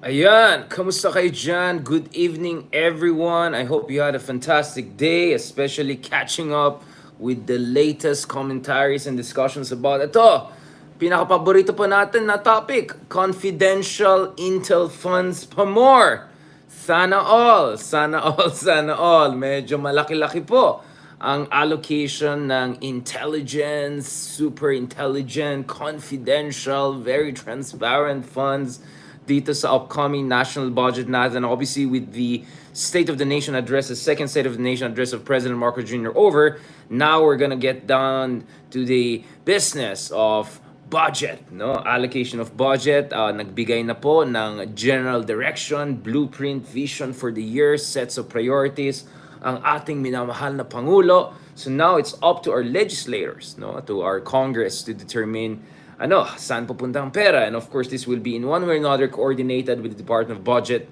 Ayan, kamusta kayo dyan? Good evening everyone. I hope you had a fantastic day, especially catching up with the latest commentaries and discussions about ito. Pinaka-paborito po natin na topic, confidential intel funds pa more. Sana all, sana all, sana all. Medyo malaki-laki po ang allocation ng intelligence, super intelligent, confidential, very transparent funds dito sa upcoming national budget natin. Obviously, with the State of the Nation address, the second State of the Nation address of President Marcos Jr. over, now we're gonna get down to the business of budget, no? Allocation of budget, nagbigay na po ng general direction, blueprint, vision for the year, sets of priorities ang ating minamahal na Pangulo. So now it's up to our legislators, no, to our Congress to determine saan pupunta ang pera. And of course, this will be in one way or another coordinated with the Department of Budget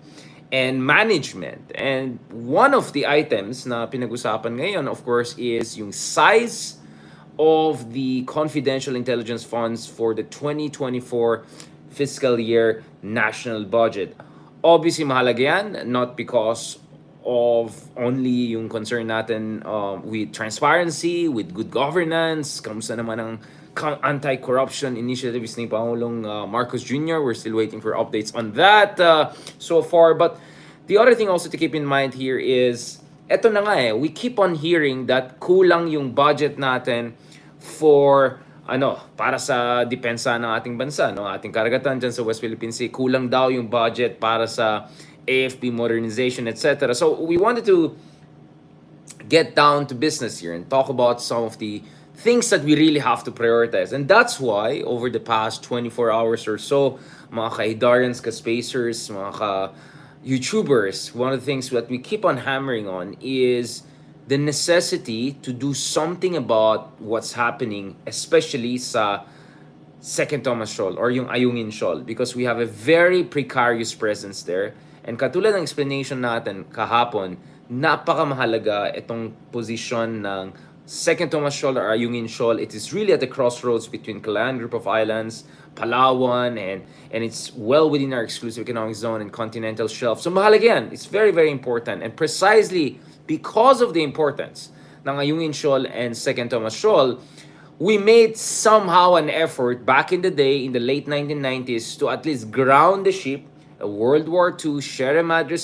and Management. And one of the items na pinag-usapan ngayon, of course, is yung size of the confidential intelligence funds for the 2024 fiscal year national budget. Obviously, mahalaga yan, not because of only yung concern natin with transparency, with good governance, kamusta naman ang anti-corruption initiatives ni Pangulong Marcos Jr. We're still waiting for updates on that so far. But the other thing also to keep in mind here is, eto na nga we keep on hearing that kulang yung budget natin for para sa depensa ng ating bansa, no? Ating karagatan dyan sa West Philippine Sea, kulang daw yung budget para sa AFP modernization, etc. So we wanted to get down to business here and talk about some of the things that we really have to prioritize. And that's why, over the past 24 hours or so, mga ka-Hidarians, ka-Spacers, mga ka-YouTubers, one of the things that we keep on hammering on is the necessity to do something about what's happening, especially sa Second Thomas Shoal or yung Ayungin Shoal, because we have a very precarious presence there. And katulad ng explanation natin kahapon, napakamahalaga itong position ng Second Thomas Shoal or Ayungin Shoal. It is really at the crossroads between Calayan Group of Islands, Palawan, and it's well within our exclusive economic zone and continental shelf. So mahalaga yan. It's very, very important. And precisely because of the importance ng Ayungin Shoal and Second Thomas Shoal, we made somehow an effort back in the day, in the late 1990s, to at least ground the ship, a World War II Sierra Madre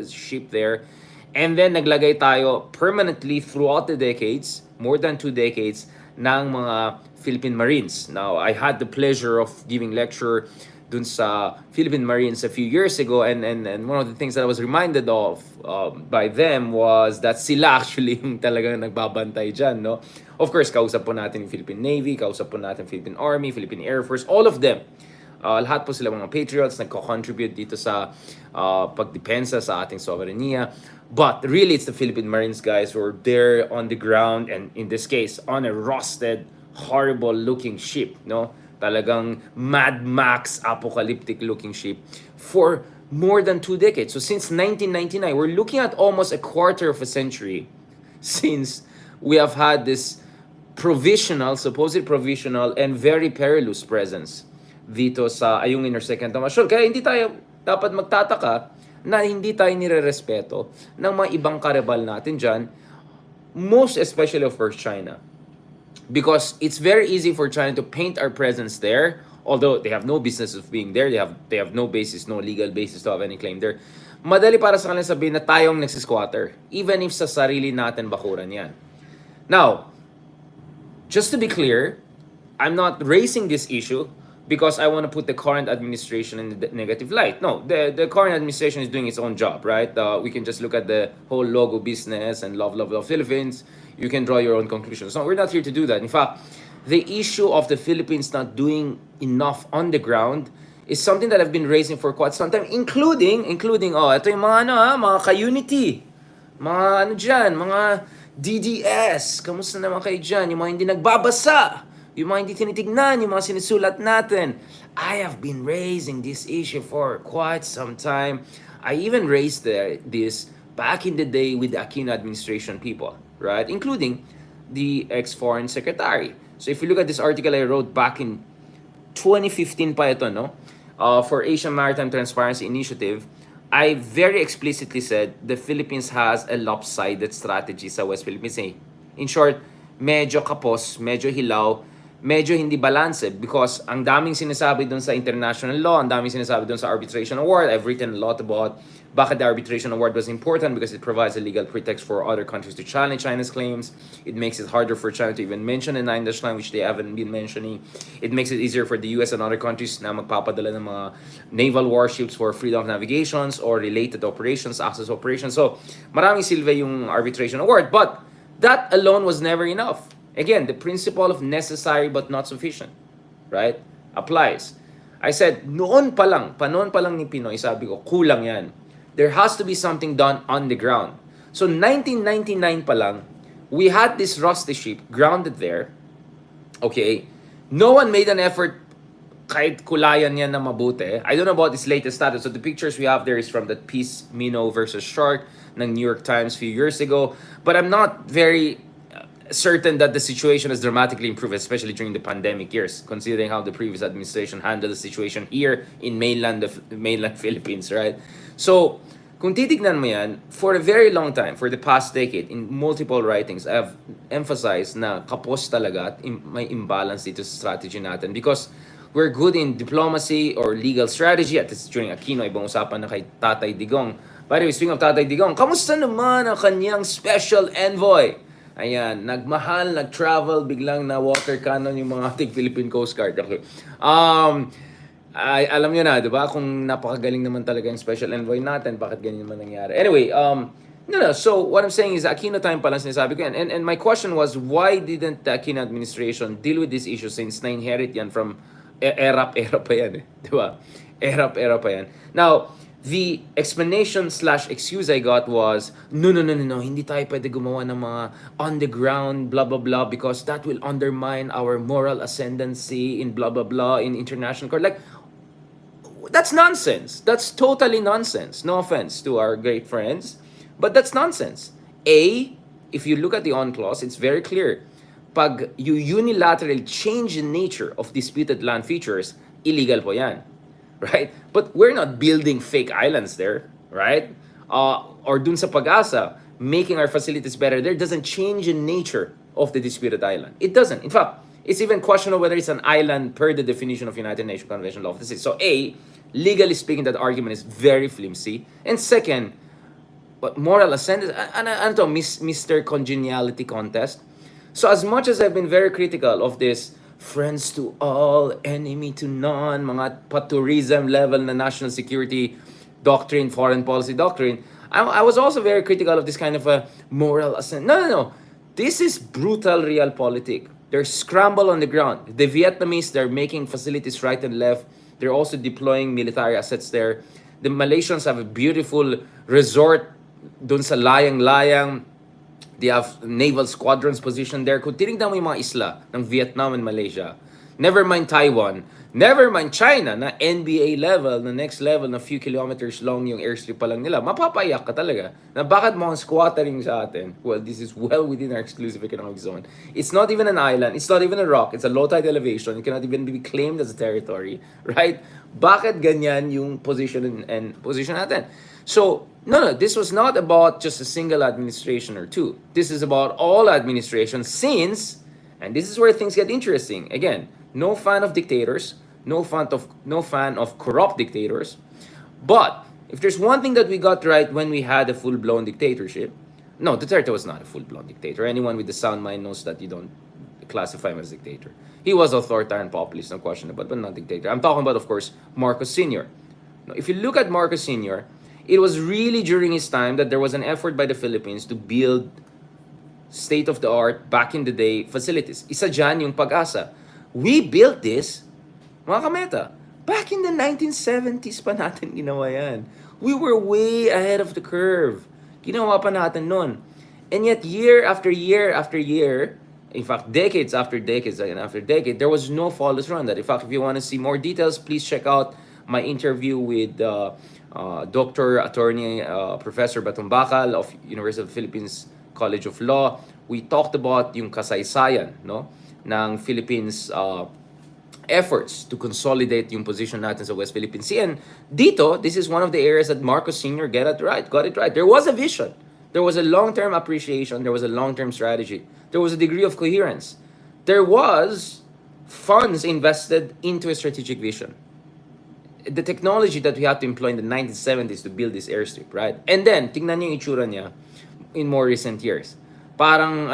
ship there, and then naglagay tayo permanently throughout the decades, more than 2 decades, ng mga Philippine Marines. Now, I had the pleasure of giving lecture dun sa Philippine Marines a few years ago, and one of the things that I was reminded of by them was that sila actually yung talagang nagbabantay dyan, no? Of course, kausap po natin yung Philippine Navy, kausap po natin Philippine Army, Philippine Air Force, all of them. Lahat po sila mga patriots, nagko-contribute dito sa pagdepensa sa ating soberania. But really, it's the Philippine Marines guys who are there on the ground, and in this case, on a rusted, horrible-looking ship, no? Talagang Mad Max apocalyptic looking ship for more than 2 decades. So since 1999, we're looking at almost a quarter of a century since we have had this supposed provisional and very perilous presence dito sa Ayungin or Second Thomas Shoal. Kaya hindi tayo dapat magtataka na hindi tayo nire-respeto ng mga ibang karibal natin dyan, most especially of course China. Because it's very easy for China to paint our presence there, although they have no business of being there, they have no basis, no legal basis to have any claim there. Madali para sa kanila sabihin na tayong nagsisquatter, even if sa sarili natin bakuran yan. Now, just to be clear, I'm not raising this issue because I want to put the current administration in the negative light. No, the current administration is doing its own job, right? We can just look at the whole logo business and love Philippines. You can draw your own conclusions. No, we're not here to do that. In fact, the issue of the Philippines not doing enough on the ground is something that I've been raising for quite some time, including ito yung mga mga ka-Unity, mga dyan, mga DDS, kamusta naman kayo dyan, yung mga hindi nagbabasa, yung mga hindi tinitignan, yung mga sinusulat natin. I have been raising this issue for quite some time. I even raised this back in the day with the Aquino administration people, right? Including the ex-foreign secretary. So if you look at this article I wrote back in 2015 pa ito, no? for Asian Maritime Transparency Initiative, I very explicitly said the Philippines has a lopsided strategy sa West Philippine Sea. In short, medyo kapos, medyo hilaw, medyo hindi balance because ang daming sinasabi doon sa international law, ang daming sinasabi doon sa arbitration award. I've written a lot about bakit the arbitration award was important because it provides a legal pretext for other countries to challenge China's claims. It makes it harder for China to even mention the nine-dash line, which they haven't been mentioning. It makes it easier for the US and other countries na magpapadala ng mga naval warships for freedom of navigations or related operations, access operations. So, maraming silbi yung arbitration award. But that alone was never enough. Again, the principle of necessary but not sufficient, right, applies. I said, panon pa lang ni Pinoy, sabi ko, kulang yan. There has to be something done on the ground. So 1999 pa lang, we had this rusty ship grounded there. Okay, no one made an effort kahit kulayan yan na mabuti. I don't know about its latest status. So the pictures we have there is from that piece, Minnow versus Shark, ng New York Times a few years ago. But I'm not very certain that the situation has dramatically improved, especially during the pandemic years, considering how the previous administration handled the situation here in mainland Philippines, right? So, kung titignan mo yan, for a very long time, for the past decade, in multiple writings, I have emphasized na kapos talaga at may imbalance dito sa strategy natin because we're good in diplomacy or legal strategy. At this during Aquino, ibang usapan na kay Tatay Digong. By the way, speaking of Tatay Digong, kamusta naman ang kanyang special envoy? Ayan, nagmahal, nag-travel, biglang na water cannon yung mga ating Philippine Coast Guard. Okay. Alam nyo na, di ba? Kung napakagaling naman talaga yung special envoy natin, bakit ganyan naman nangyari? Anyway, no. So, what I'm saying is, Aquino time pa lang sinasabi ko yan. And my question was, why didn't the Aquino administration deal with this issue since na-inherit yan from era pa yan eh. Di ba? Era pa yan. Now, the explanation/excuse I got was, no, hindi tayo pwede gumawa ng mga on the ground, blah, blah, blah, because that will undermine our moral ascendancy in blah, blah, blah, in international court. Like, that's nonsense. That's totally nonsense. No offense to our great friends, but that's nonsense. If you look at the on clause, it's very clear. Pag you unilaterally change the nature of disputed land features, illegal po yan. Right? But we're not building fake islands there, right? Or dun sa Pag-asa, making our facilities better there doesn't change the nature of the disputed island. It doesn't. In fact, it's even questionable whether it's an island per the definition of United Nations Convention Law of the Sea. So legally speaking, that argument is very flimsy. And second, moral ascendance, ano to, Mr. Congeniality contest. So as much as I've been very critical of this friends to all, enemy to none, mga patourism level na national security doctrine, foreign policy doctrine, I was also very critical of this kind of a moral ascent. No. This is brutal realpolitik. They're scramble on the ground. The Vietnamese, they're making facilities right and left. They're also deploying military assets there. The Malaysians have a beautiful resort dun sa layang-layang. They have naval squadrons positioned there. Kung tinignan mo yung mga isla ng Vietnam and Malaysia, never mind Taiwan, never mind China na NBA level, na next level, na few kilometers long yung airstrip pa lang nila, mapapayak ka talaga na bakit mo ang squattering sa atin? Well, this is well within our exclusive economic zone. It's not even an island. It's not even a rock. It's a low tide elevation. It cannot even be claimed as a territory. Right? Bakit ganyan yung position and position natin? So, no, this was not about just a single administration or two. This is about all administrations since, and this is where things get interesting. Again, no fan of dictators, no fan of corrupt dictators. But if there's one thing that we got right when we had a full-blown dictatorship, no, Duterte was not a full-blown dictator. Anyone with a sound mind knows that you don't classify him as dictator. He was authoritarian populist, no question about, but not dictator. I'm talking about, of course, Marcos Sr. Now, if you look at Marcos Sr., it was really during his time that there was an effort by the Philippines to build state-of-the-art, back in the day, facilities. Isa dyan yung Pag-asa. We built this, mga kameta, back in the 1970s pa natin ginawa yan. We were way ahead of the curve. Ginawa pa natin nun. And yet, year after year after year, in fact, decades after decades after decade, there was no follow-through on that. In fact, if you want to see more details, please check out my interview with Dr. Attorney Professor Batumbakal of University of the Philippines College of Law. We talked about yung kasaysayan, no, ng Philippines efforts to consolidate yung position natin sa West Philippine Sea. And dito, this is one of the areas that Marcos Sr. Got it right. There was a vision. There was a long-term appreciation. There was a long-term strategy. There was a degree of coherence. There was funds invested into a strategic vision. The technology that we had to employ in the 1970s to build this airstrip, right? And then, tingnan niyo yung itsura niya in more recent years. Parang,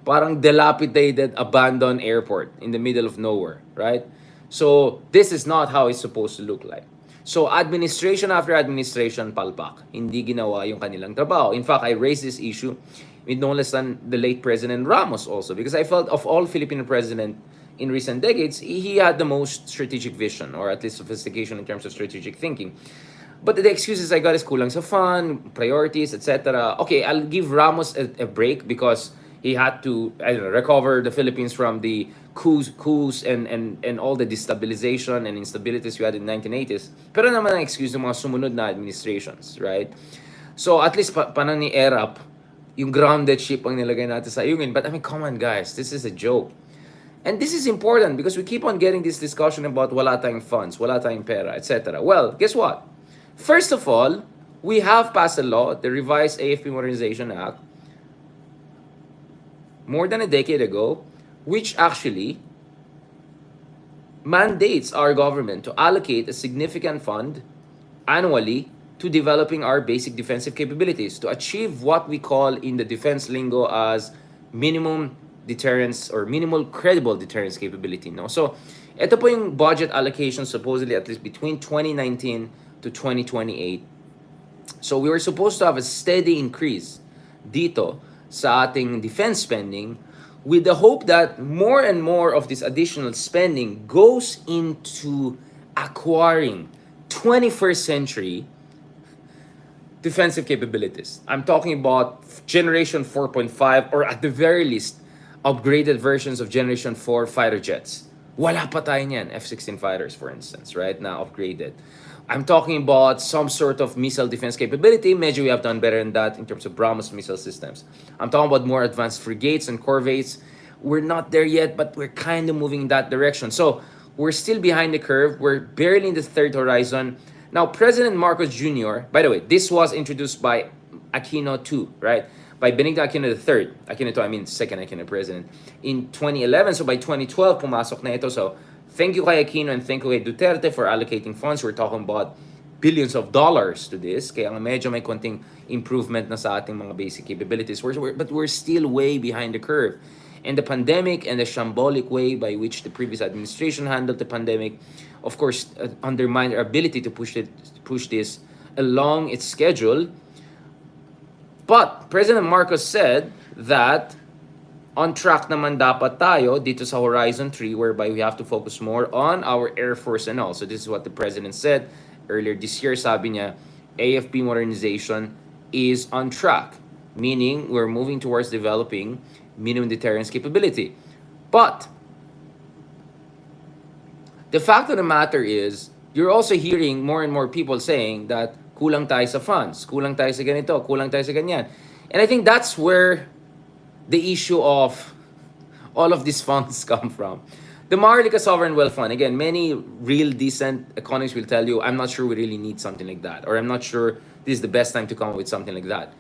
parang dilapidated, abandoned airport in the middle of nowhere, right? So, this is not how it's supposed to look like. So, administration after administration, palpak. Hindi ginawa yung kanilang trabaho. In fact, I raised this issue with no less than the late President Ramos also, because I felt of all Filipino president in recent decades, he had the most strategic vision, or at least sophistication in terms of strategic thinking. But the excuses I got is kulang sa fund, priorities, etc. Okay, I'll give Ramos a break because he had to, I don't know, recover the Philippines from the coups and all the destabilization and instabilities we had in the 1980s. Pero naman ang excuse ng mga sumunod na administrations, right? So at least panang ni ERAP, yung grounded ship ang nilagay natin sa Ayungin. But I mean, come on guys, this is a joke. And this is important because we keep on getting this discussion about wala tayong funds, wala tayong pera, etc. Well, guess what? First of all, we have passed a law, the revised AFP Modernization Act, more than a decade ago, which actually mandates our government to allocate a significant fund annually to developing our basic defensive capabilities to achieve what we call in the defense lingo as minimum deterrence or minimal credible deterrence capability. No? So, ito po yung budget allocation supposedly at least between 2019 to 2028. So, we were supposed to have a steady increase dito sa ating defense spending with the hope that more and more of this additional spending goes into acquiring 21st century defensive capabilities. I'm talking about Generation 4.5 or at the very least, upgraded versions of Generation 4 fighter jets. Wala pa tayo niyan. F-16 fighters, for instance, right now upgraded. I'm talking about some sort of missile defense capability. Medyo we have done better than that in terms of BrahMos missile systems. I'm talking about more advanced frigates and corvettes. We're not there yet, but we're kind of moving in that direction. So we're still behind the curve. We're barely in the third horizon. Now, President Marcos Jr., by the way, this was introduced by Aquino II, right? By Benigno Aquino III. Aquino II, I mean second Aquino president. In 2011, so by 2012, pumasok na ito. So thank you kay Aquino and thank you kay Duterte for allocating funds. We're talking about billions of dollars to this. Kaya medyo may konting improvement na sa ating mga basic capabilities. But we're still way behind the curve. And the pandemic and the shambolic way by which the previous administration handled the pandemic, of course, undermined our ability to push this along its schedule. But President Marcos said that on track naman dapat tayo dito sa Horizon 3 whereby we have to focus more on our Air Force and all. So this is what the President said earlier this year. Sabi niya, AFP modernization is on track. Meaning, we're moving towards developing minimum deterrence capability. But the fact of the matter is, you're also hearing more and more people saying that kulang tayo sa funds, kulang tayo sa ganito, kulang tayo sa ganyan. And I think that's where the issue of all of these funds come from. The Maharlika Sovereign Wealth Fund, again, many real decent economists will tell you, I'm not sure we really need something like that, or I'm not sure this is the best time to come up with something like that.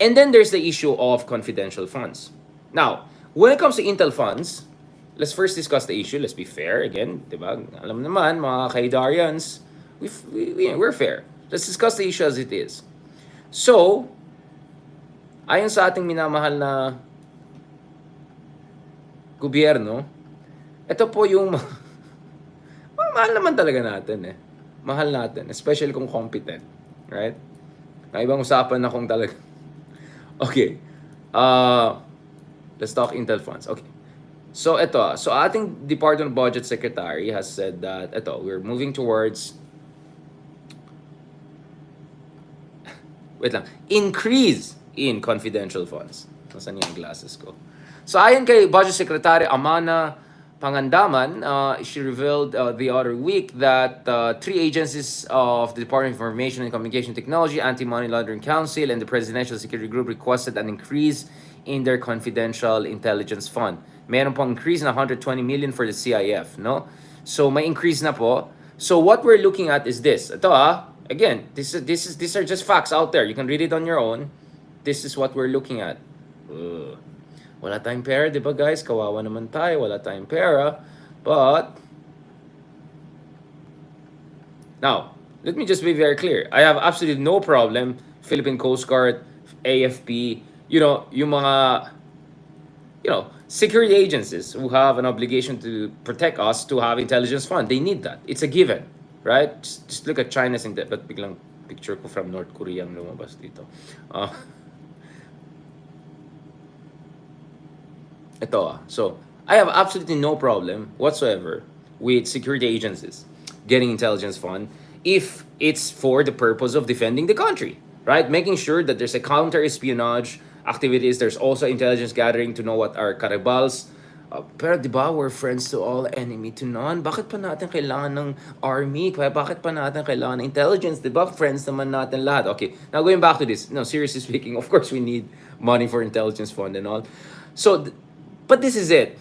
And then there's the issue of confidential funds. Now, when it comes to Intel funds, let's first discuss the issue. Let's be fair. Again, diba? Alam naman, mga Kaidarians, we're fair. Let's discuss the issue as it is. So, ayon sa ating minamahal na gobyerno, ito po yung mahal naman talaga natin eh. Mahal natin, especially kung competent. Right? Na ibang usapan na kung talaga. Okay. Let's talk Intel funds. Okay. So, ito. So, ating Department of Budget Secretary has said that, we're moving towards increase in confidential funds. Nasaan yung glasses ko? So, ayon kay Budget Secretary Amana Pangandaman, she revealed the other week that 3 agencies of the Department of Information and Communication Technology, Anti-Money Laundering Council, and the Presidential Security Group requested an increase in their confidential intelligence fund. Meron pong increase na 120 million for the CIF, no? So may increase na po. So what we're looking at is this. Ito again, these are just facts out there. You can read it on your own. This is what we're looking at. Ugh. Wala tayong pera, di ba guys? Kawawa naman tayo, wala tayong pera. But now, let me just be very clear. I have absolutely no problem Philippine Coast Guard, AFP, yung mga security agencies who have an obligation to protect us to have intelligence fund. They need that. It's a given, right? Just look at China's but biglang picture ko from North Korea ang lumabas dito. So I have absolutely no problem whatsoever with security agencies getting intelligence fund if it's for the purpose of defending the country, right? Making sure that there's a counter-espionage activities, there's also intelligence gathering to know what our karibals. Pero di ba, we're friends to all, enemy to none. Bakit pa natin kailangan ng army? Bakit pa natin kailangan ng intelligence? Di ba, friends naman natin lahat. Okay, now going back to this. No, seriously speaking, of course we need money for intelligence fund and all. So, but this is it.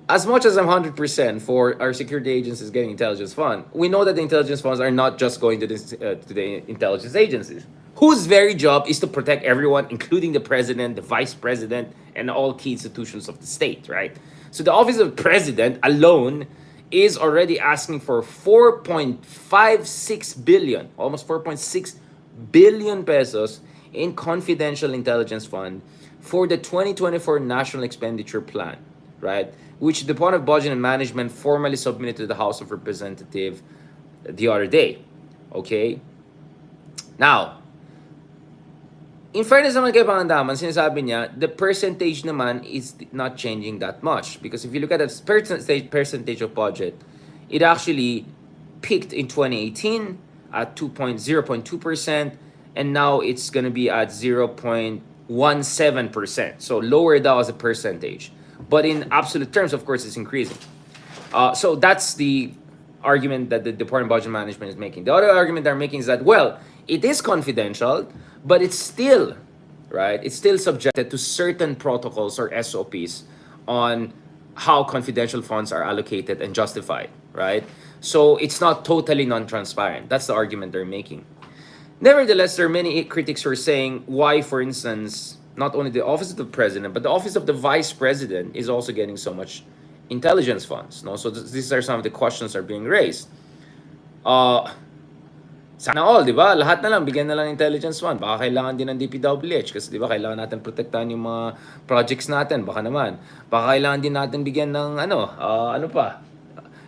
As much as I'm 100% for our security agencies getting intelligence fund, we know that the intelligence funds are not just going to the intelligence agencies, whose very job is to protect everyone, including the president, the vice president, and all key institutions of the state, right? So the office of president alone is already asking for 4.56 billion, almost 4.6 billion pesos in confidential intelligence fund for the 2024 National Expenditure Plan, right? Which the Department of Budget and Management formally submitted to the House of Representatives the other day. Okay? Now, in fairness naman kay Pangandaman, sinasabi niya, the percentage naman is not changing that much. Because if you look at the percentage of budget, it actually peaked in 2018 at 0.2%, and now it's going to be at 0.17%. So lower down as a percentage. But in absolute terms, of course, it's increasing. So that's the argument that the Department of Budget Management is making. The other argument they're making is that, well, it is confidential, but it's still, right? It's still subjected to certain protocols or SOPs on how confidential funds are allocated and justified, right? So it's not totally non-transparent. That's the argument they're making. Nevertheless, there are many critics who are saying why, for instance, not only the office of the president, but the office of the vice president is also getting so much intelligence funds. No? So these are some of the questions that are being raised. Sana all, di ba? Lahat na lang, bigyan na lang intelligence fund. Baka kailangan din ng DPWH kasi di ba kailangan natin protektahan yung mga projects natin. Baka naman. Baka kailangan din natin bigyan ng ano pa.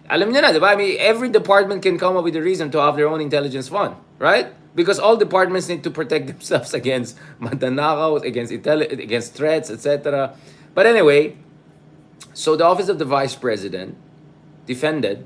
Alam niyo na, di ba? I mean, every department can come up with a reason to have their own intelligence fund. Right? Because all departments need to protect themselves against mandanakaw, against threats, etc. But anyway, so the Office of the Vice President defended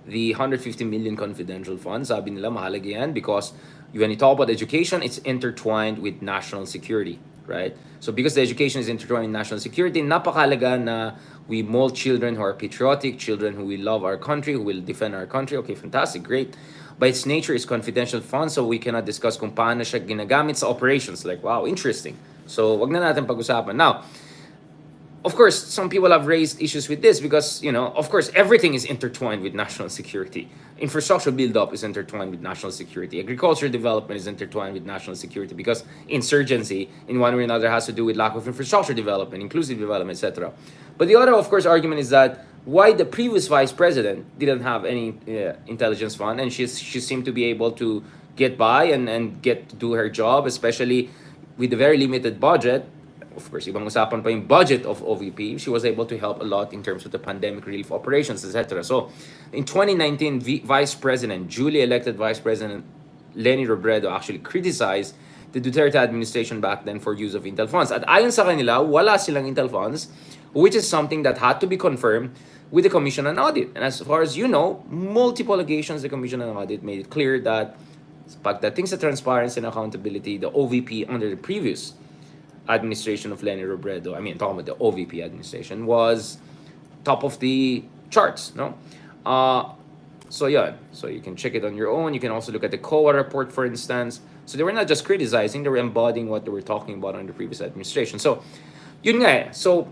the 150 million confidential fund. Sabi nila mahalaga yan because when you talk about education, it's intertwined with national security, right? So because the education is intertwined with national security, napakahalaga na we mold children who are patriotic, children who will love our country, who will defend our country. Okay, fantastic, great. By its nature, is confidential fund, so we cannot discuss kung paano siya ginagamit sa operations. Like, wow, interesting. So, wag na natin pag-usapan. Now, of course, some people have raised issues with this because, of course, everything is intertwined with national security. Infrastructure build-up is intertwined with national security. Agriculture development is intertwined with national security because insurgency, in one way or another, has to do with lack of infrastructure development, inclusive development, etc. But the other, of course, argument is that why the previous vice president didn't have any intelligence fund, and she seemed to be able to get by and get to do her job, especially with a very limited budget. Of course, ibang usapan pa yung budget of OVP. She was able to help a lot in terms of the pandemic relief operations, etc. So, in 2019, Vice President, duly elected Vice President Leni Robredo actually criticized the Duterte administration back then for use of Intel funds. At ayon sa kanila, wala silang Intel funds, which is something that had to be confirmed with the Commission on Audit. And as far as you know, multiple occasions the Commission on Audit made it clear that pagdating sa transparency and accountability, the OVP under the previous administration of Leni Robredo, talking about the OVP administration, was top of the charts, no? So yeah, so you can check it on your own. You can also look at the COA report, for instance. So they were not just criticizing, they were embodying what they were talking about on the previous administration. So, yun nga eh. So,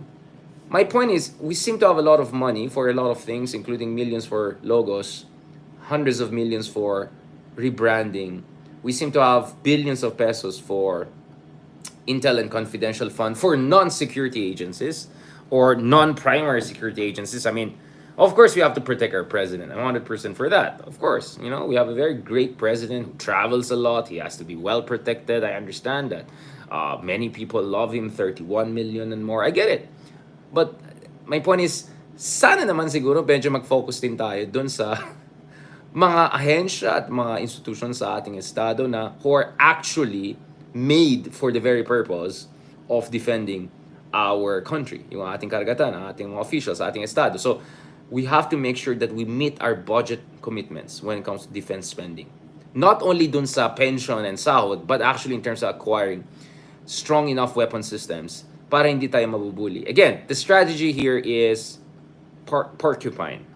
my point is, we seem to have a lot of money for a lot of things, including millions for logos, hundreds of millions for rebranding. We seem to have billions of pesos for intel and confidential fund for non-security agencies or non-primary security agencies. I mean, of course, we have to protect our president. I'm 100% for that. Of course, we have a very great president who travels a lot. He has to be well protected. I understand that. Many people love him, 31 million and more. I get it. But my point is, sana naman siguro medyo mag-focus din tayo dun sa mga ahensya at mga institutions sa ating estado na who are actually made for the very purpose of defending our country. Yung ating karagatan, ang ating mga officials, sa ating estado. So, we have to make sure that we meet our budget commitments when it comes to defense spending. Not only dun sa pension and sahod, but actually in terms of acquiring strong enough weapon systems para hindi tayo mabubuli. Again, the strategy here is porcupine.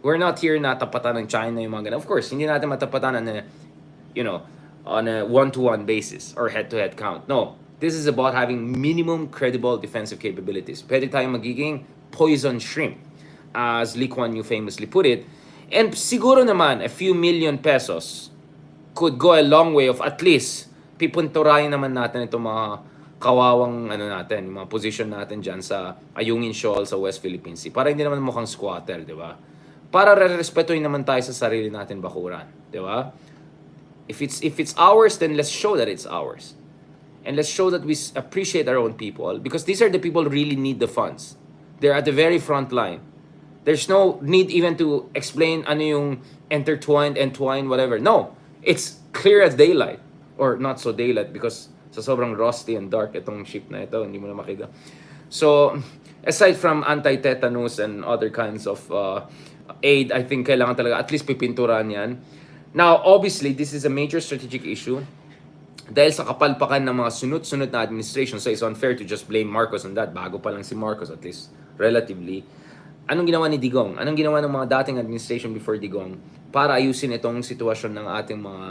We're not here na tapatan ng China yung mga ganun. Of course, hindi natin matapatan on a one-to-one basis or head-to-head count. No, this is about having minimum credible defensive capabilities. Pwede tayong magiging poison shrimp, as Lee Kuan Yew famously put it. And siguro naman, a few million pesos could go a long way of at least pipunturahin naman natin itong mga kawawang natin, yung mga position natin dyan sa Ayungin Shoal sa West Philippine Sea. Para hindi naman mukhang squatter, di ba? Para re-respetuhin naman tayo sa sarili natin bakuran, di ba? If it's ours, then let's show that it's ours. And let's show that we appreciate our own people, because these are the people who really need the funds. They're at the very front line. There's no need even to explain ano yung entwined, whatever. No, it's clear as daylight. Or not so daylight because sa sobrang rusty and dark itong ship na ito, hindi mo na makita. So, aside from anti-tetanus and other kinds of aid, I think kailangan talaga at least pipinturan yan. Now, obviously, this is a major strategic issue dahil sa kapalpakan ng mga sunod-sunod na administration. So, it's unfair to just blame Marcos on that. Bago pa lang si Marcos, at least relatively. Anong ginawa ni Digong? Anong ginawa ng mga dating administration before Digong para ayusin itong sitwasyon ng ating mga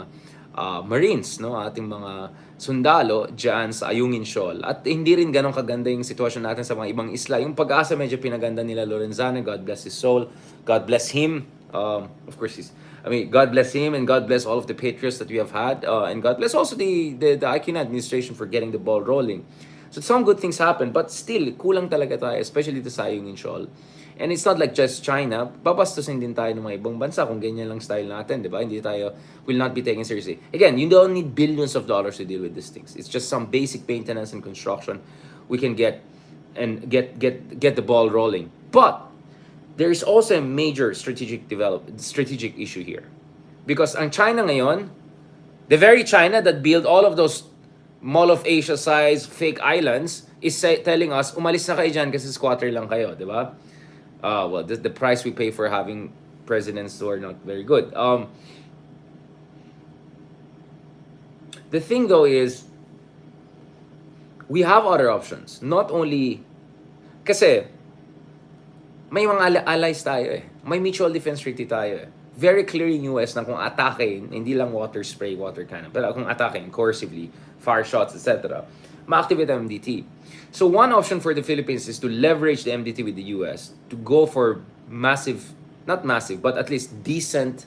Marines, no? Ating mga sundalo dyan sa Ayungin Shoal. At hindi rin ganun kaganda yung sitwasyon natin sa mga ibang isla. Yung Pag-asa medyo pinaganda nila Lorenzana, God bless his soul, God bless him. Of course, God bless him and God bless all of the patriots that we have had. And God bless also the Aquino administration for getting the ball rolling. So some good things happen, but still, kulang talaga tayo, especially dito sa Ayungin Shoal. And it's not like just China, babastusin din tayo ng mga ibang bansa kung ganyan lang style natin, di ba? Hindi tayo, will not be taken seriously. Again, you don't need billions of dollars to deal with these things. It's just some basic maintenance and construction we can get and get the ball rolling. But there is also a major strategic issue here. Because ang China ngayon, the very China that built all of those Mall of Asia size fake islands is telling us, umalis na kayo dyan kasi squatter lang kayo, di ba? Well, the price we pay for having presidents who are not very good. The thing though is, we have other options. Not only, kasi, may mga allies tayo eh. May mutual defense treaty tayo eh. Very clear yung US na kung atakein, hindi lang water spray, water cannon, pero kung atakein, coercively, fire shots, etc., ma-activate ang MDT. So one option for the Philippines is to leverage the MDT with the US to go for massive, not massive, but at least decent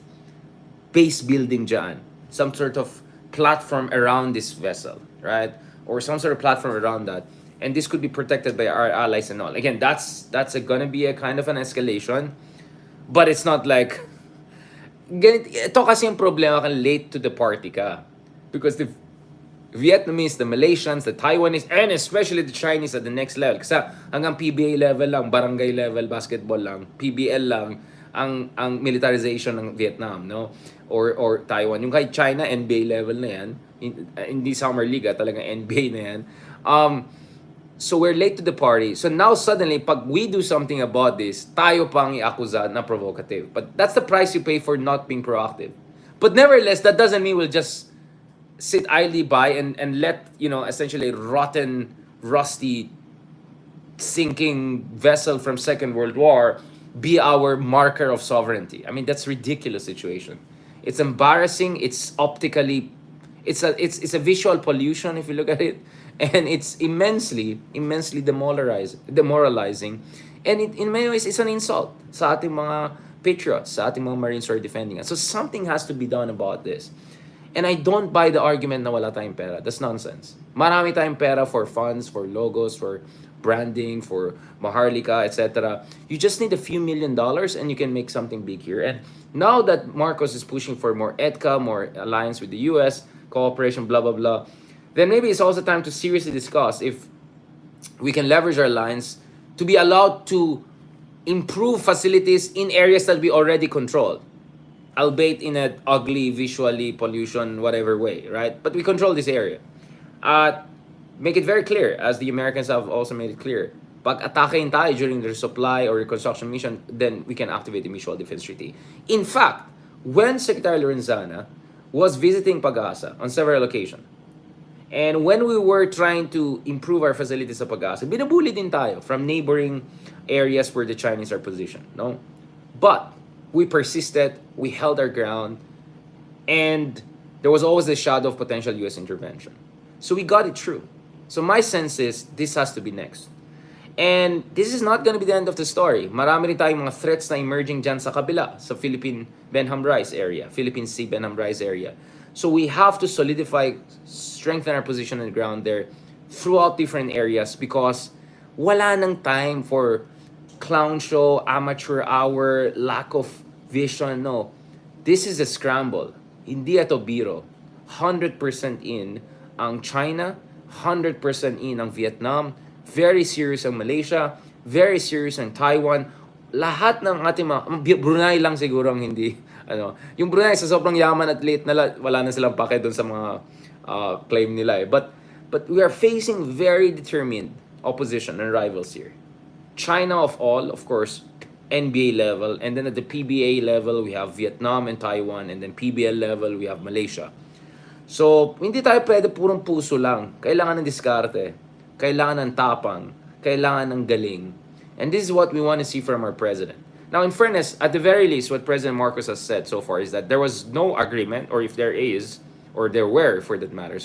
base building dyan. Some sort of platform around this vessel, right? Or some sort of platform around that. And this could be protected by our allies and all. Again, that's gonna be a kind of an escalation. But it's not like, ito kasi yung problema kung late to the party ka. Because the Vietnamese, the Malaysians, the Taiwanese, and especially the Chinese at the next level. Kasi hanggang PBA level lang, barangay level, basketball lang, PBL lang, ang militarization ng Vietnam, no? Or Taiwan. Yung kay China, NBA level na yan. Hindi Summer League, talagang NBA na yan. So we're late to the party. So now suddenly, pag we do something about this, tayo pang i-akusa na provocative. But that's the price you pay for not being proactive. But nevertheless, that doesn't mean we'll just sit idly by and let, essentially rotten, rusty, sinking vessel from Second World War be our marker of sovereignty. I mean, that's a ridiculous situation. It's embarrassing. It's optically It's a visual pollution if you look at it, and it's immensely demoralizing, and in many ways it's an insult sa ating mga patriots, sa ating mga Marines who are defending us. So something has to be done about this. And I don't buy the argument na wala tayong pera. That's nonsense. Marami tayong pera for funds, for logos, for branding, for Maharlika, etc. You just need a few $1 million and you can make something big here. And now that Marcos is pushing for more EDCA, more alliance with the US, cooperation, blah, blah, blah, then maybe it's also time to seriously discuss if we can leverage our alliance to be allowed to improve facilities in areas that we already control, albeit in an ugly, visually pollution, whatever way, right? But we control this area. Make it very clear, as the Americans have also made it clear. Pag atakein tayo during the supply or reconstruction mission, then we can activate the Mutual Defense Treaty. In fact, when Secretary Lorenzana was visiting Pag-asa on several occasions, and when we were trying to improve our facilities sa Pag-asa, binabuli din tayo from neighboring areas where the Chinese are positioned, no? But we persisted, we held our ground, and there was always the shadow of potential US intervention. So we got it through. So my sense is this has to be next. And this is not going to be the end of the story. Marami rin tayong mga threats na emerging dyan sa kabila, sa Philippine Benham Rice area, Philippine Sea Benham Rice area. So we have to solidify, strengthen our position on the ground there throughout different areas, because wala nang time for clown show, amateur hour, lack of vision. No. This is a scramble. Hindi ito biro. 100% in ang China, 100% in ang Vietnam, very serious ang Malaysia, very serious ang Taiwan. Lahat ng ating mga, Brunei lang siguro ang hindi, yung Brunei sa sobrang yaman at late na wala na silang pake doon sa mga claim nila eh. But we are facing very determined opposition and rivals here. China of all, of course, NBA level, and then at the PBA level, we have Vietnam and Taiwan, and then PBL level, we have Malaysia. So, hindi tayo pwede purong puso lang. Kailangan ng diskarte, kailangan ng tapang, kailangan ng galing. And this is what we want to see from our president. Now, in fairness, at the very least, what President Marcos has said so far is that there was no agreement, or if there is, or there were, for that matter,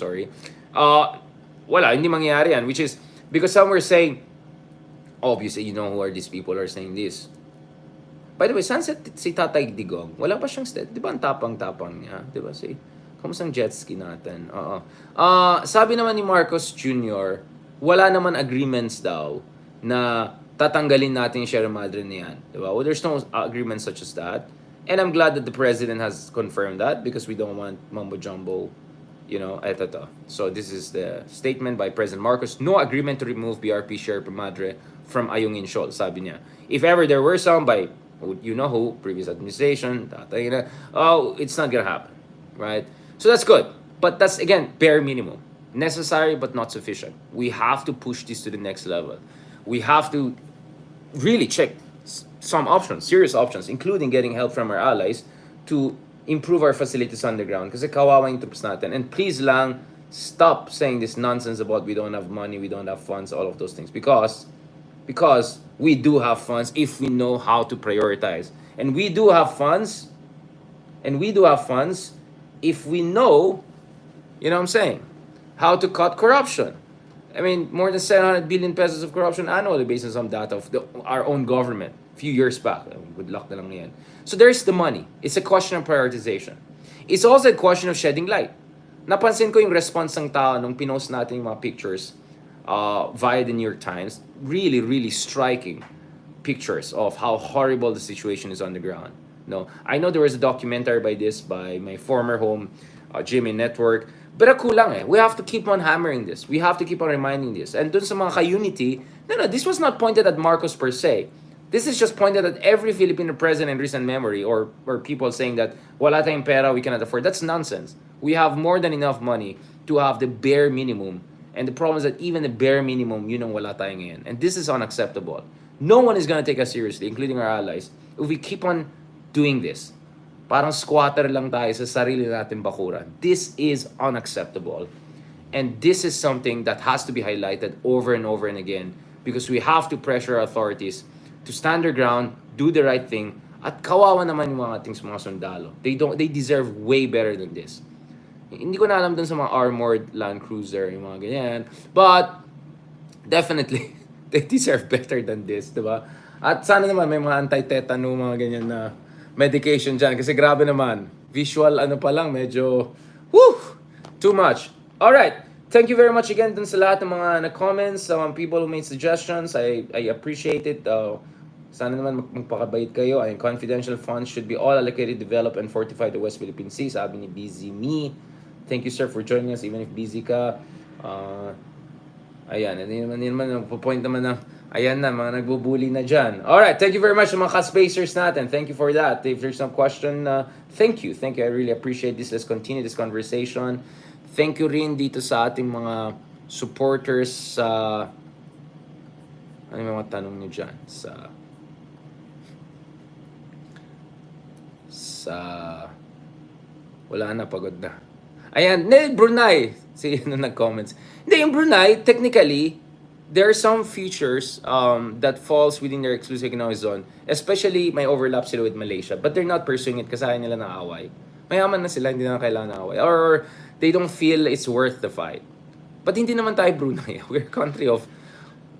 wala, hindi mangyayari yan, which is, because some were saying, obviously, you know who are these people who are saying this. By the way, saan si Tatay Digong? Wala pa siyang di ba ang tapang-tapang niya? Di ba kamusta ang jet ski natin? Sabi naman ni Marcos Jr., wala naman agreements daw na tatanggalin natin yung Sierra Madre na yan. Di ba? Well, there's no agreement such as that. And I'm glad that the president has confirmed that, because we don't want mumbo-jumbo, eto. So this is the statement by President Marcos. No agreement to remove BRP Sierra Madre from Ayungin Shoal, sabi niya. If ever there were some by, you know who, previous administration, it's not gonna happen, right? So that's good. But that's, again, bare minimum. Necessary but not sufficient. We have to push this to the next level. We have to really check some options, serious options, including getting help from our allies to improve our facilities on the ground. Kasi kawawa yung troops natin. And please lang, stop saying this nonsense about we don't have money, we don't have funds, all of those things. Because we do have funds if we know how to prioritize. And we do have funds, if we know, what I'm saying, how to cut corruption. I mean, more than 700 billion pesos of corruption annually based on some data of our own government a few years back. Good luck na lang yan. So there's the money. It's a question of prioritization. It's also a question of shedding light. Napansin ko yung response ng tao nung pinost natin yung mga pictures via the New York Times. Really, really striking pictures of how horrible the situation is on the ground. No, I know there was a documentary by my former home, GMA Network. But kulang eh. We have to keep on hammering this. We have to keep on reminding this. And dun sa mga ka-unity, no, this was not pointed at Marcos per se. This is just pointed at every Filipino president in recent memory, or people saying that wala tayong pera, we cannot afford. That's nonsense. We have more than enough money to have the bare minimum. And the problem is that even the bare minimum, yun ang wala tayo ngayon. And this is unacceptable. No one is gonna take us seriously, including our allies, if we keep on doing this. Parang squatter lang tayo sa sarili natin bakuran. This is unacceptable. And this is something that has to be highlighted over and over and again, because we have to pressure authorities to stand their ground, do the right thing, at kawawa naman yung mga ating mga sundalo. They deserve way better than this. Hindi ko na alam dun sa mga armored Land Cruiser, yung mga ganyan. But, definitely, they deserve better than this, di ba? At sana naman may mga anti-tetano, mga ganyan na medication dyan. Kasi grabe naman, visual ano pa lang, medyo, whew, too much. Alright, thank you very much again dun sa lahat ng mga nag-comments, sa mga people who made suggestions. I appreciate it. Sana naman magpakabait kayo. Ay, confidential funds should be all allocated, develop, and fortify the West Philippine Sea. Sabi ni Busy Me. Thank you, sir, for joining us, even if busy ka. Ayan, hindi naman, point naman na, ayan na, mga nagbubuli na dyan. Alright, thank you very much sa mga ka-spacers natin. Thank you for that. If there's some question, thank you. Thank you, I really appreciate this. Let's continue this conversation. Thank you rin dito sa ating mga supporters sa, ano yung mga tanong nyo dyan? Wala na, pagod na. Ayan, Brunei. Sige, nag-comments. Hindi, yung Brunei, technically, there are some features that falls within their exclusive economic zone. Especially, may overlap sila with Malaysia. But they're not pursuing it kasi ayaw nila na away. Mayaman na sila, hindi na kailangan na away. Or they don't feel it's worth the fight. But hindi naman tayo Brunei.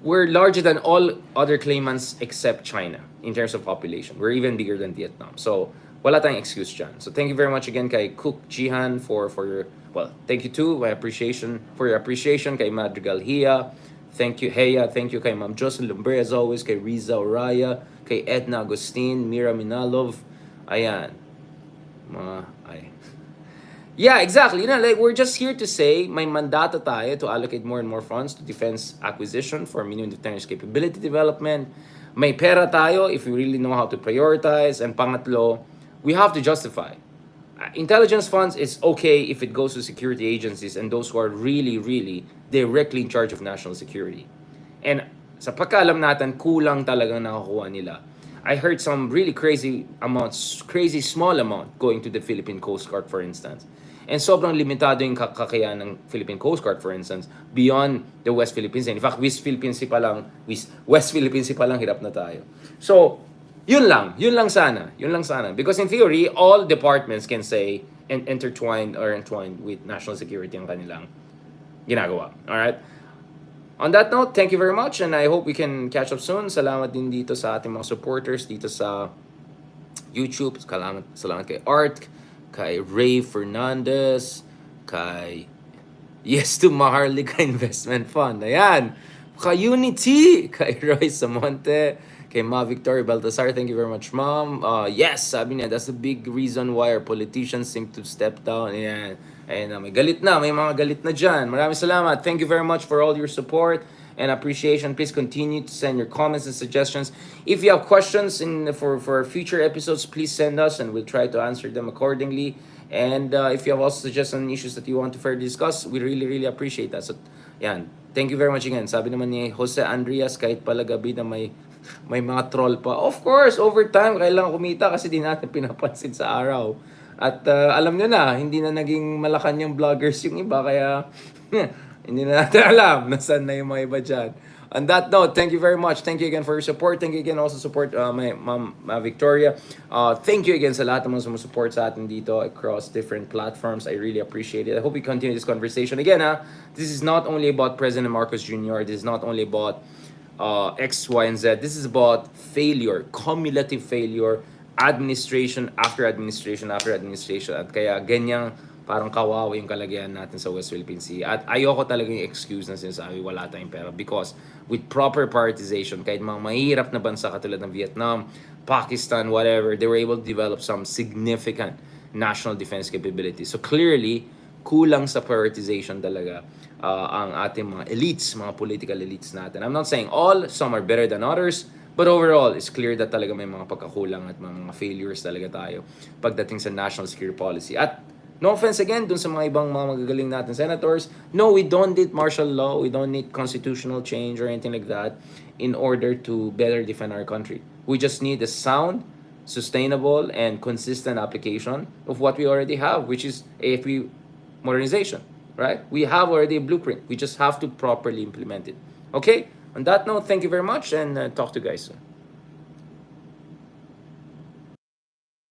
We're larger than all other claimants except China in terms of population. We're even bigger than Vietnam. So, wala tayong excuse dyan. So, thank you very much again kay Cook Jihan for your, well, thank you too, for your appreciation kay Madrigal Hia. Thank you, Heya. Thank you kay Ma'am Jocelyn Lumbre as always, kay Riza Oraya, kay Edna Agustin, Mira Minalov. Ayan. Yeah, exactly. Like we're just here to say may mandato tayo to allocate more and more funds to defense acquisition for minimum deterrence capability development. May pera tayo if we really know how to prioritize. And pangatlo, we have to justify. Intelligence funds is okay if it goes to security agencies and those who are really, really directly in charge of national security. And sa pagkaalam natin, kulang talagang nakakuha nila. I heard some really crazy small amount going to the Philippine Coast Guard, for instance. And sobrang limitado yung kakayahan ng Philippine Coast Guard, for instance, beyond the West Philippines. In fact, West Philippines pa lang, hirap na tayo. So, yun lang sana. Because in theory, all departments can say and entwined with national security ang kanilang ginagawa. Alright? On that note, thank you very much and I hope we can catch up soon. Salamat din dito sa ating mga supporters dito sa YouTube. Salamat kay Art, kay Ray Fernandez, kay Yes to Maharlika Investment Fund. Ayan. Kay Unity, kay Roy Samonte, kay Ma Victoria Baltasar. Thank you very much, Mom. Yes, sabi niya, that's a big reason why our politicians seem to step down. Ayan. Ayan, may mga galit na dyan. Maraming salamat. Thank you very much for all your support and appreciation. Please continue to send your comments and suggestions. If you have questions for future episodes, please send us and we'll try to answer them accordingly. And if you have also suggestions and issues that you want to further discuss, we really, really appreciate that. So, yan. Thank you very much again. Sabi naman ni Jose Andreas, kahit pala gabi na may mga troll pa. Of course, over time, kailangan kumita kasi di natin pinapansin sa araw. At alam nyo na, hindi na naging Malacanang vloggers yung iba, kaya hindi na natin alam nasaan na yung mga iba dyan. On that note, thank you very much. Thank you again for your support. Thank you again also support my mom, Victoria. Thank you again sa lahat ng mga sumusupport sa atin dito across different platforms. I really appreciate it. I hope we continue this conversation. Again, this is not only about President Marcos Jr. This is not only about X, Y, and Z. This is about failure, cumulative failure, administration after administration after administration. At kaya ganyang parang kawawa yung kalagayan natin sa West Philippine Sea. At ayoko talaga yung excuse na sinasabi wala tayong pera because with proper prioritization, kahit mga mahirap na bansa katulad ng Vietnam, Pakistan, whatever, they were able to develop some significant national defense capabilities. So clearly, kulang sa prioritization talaga ang ating mga elites, mga political elites natin. I'm not saying all, some are better than others, but overall, it's clear that talaga may mga pagkakulang at mga failures talaga tayo pagdating sa national security policy. At no offense again dun sa mga ibang mga magagaling natin senators, no, we don't need martial law, we don't need constitutional change or anything like that in order to better defend our country. We just need a sound, sustainable, and consistent application of what we already have, which is AFP modernization, right? We have already a blueprint. We just have to properly implement it. Okay? On that note, thank you very much and talk to you guys soon.